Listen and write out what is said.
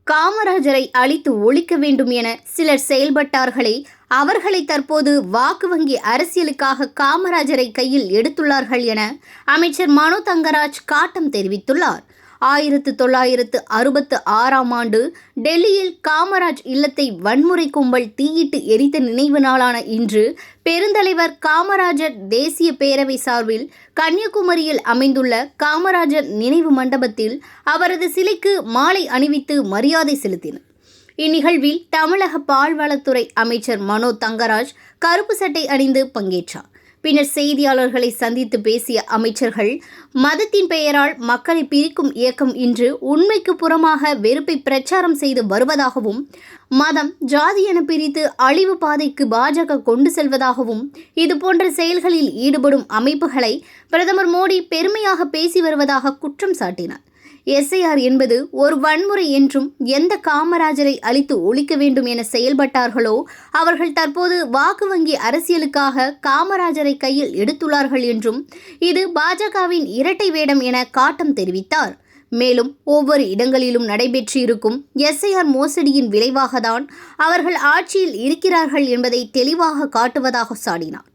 காமராஜரை அழித்து ஒழிக்க வேண்டும் என சிலர் செயல்பட்டார்களே, அவர்களை தற்போது வாக்கு வங்கி அரசியலுக்காக காமராஜரை கையில் எடுத்துள்ளார்கள் என அமைச்சர் மனோ தங்கராஜ் காட்டம் தெரிவித்துள்ளார். 1966ஆம் ஆண்டு டெல்லியில் காமராஜ் இல்லத்தை வன்முறை கும்பல் தீயிட்டு எரித்த நினைவு நாளான இன்று பெருந்தலைவர் காமராஜர் தேசிய பேரவை சார்பில் கன்னியாகுமரியில் அமைந்துள்ள காமராஜர் நினைவு மண்டபத்தில் அவரது சிலைக்கு மாலை அணிவித்து மரியாதை செலுத்தினர். இந்நிகழ்வில் தமிழக பால்வளத்துறை அமைச்சர் மனோ தங்கராஜ் கருப்பு சட்டை அணிந்து பங்கேற்றார். பின்னர் செய்தியாளர்களை சந்தித்து பேசிய அமைச்சர்கள், மதத்தின் பெயரால் மக்களை பிரிக்கும் இயக்கம் இன்று உண்மைக்கு புறமாக வெறுப்பை பிரச்சாரம் செய்து வருவதாகவும், மதம் ஜாதி என பிரித்து அழிவு பாதைக்கு பாஜக கொண்டு செல்வதாகவும், இதுபோன்ற செயல்களில் ஈடுபடும் அமைப்புகளை பிரதமர் மோடி பெருமையாக பேசி வருவதாக குற்றம் சாட்டினார். எஸ்ஐஆர் என்பது ஒரு வன்முறை என்றும், எந்த காமராஜரை அழித்து ஒழிக்க வேண்டும் என செயல்பட்டார்களோ அவர்கள் தற்போது வாக்கு வங்கி அரசியலுக்காக காமராஜரை கையில் எடுத்துள்ளார்கள் என்றும், இது பாஜகவின் இரட்டை வேடம் என காட்டம் தெரிவித்தார். மேலும் ஒவ்வொரு இடங்களிலும் நடைபெற்று இருக்கும் எஸ்ஐஆர் மோசடியின் விளைவாகத்தான் அவர்கள் ஆட்சியில் இருக்கிறார்கள் என்பதை தெளிவாக காட்டுவதாக சாடினார்.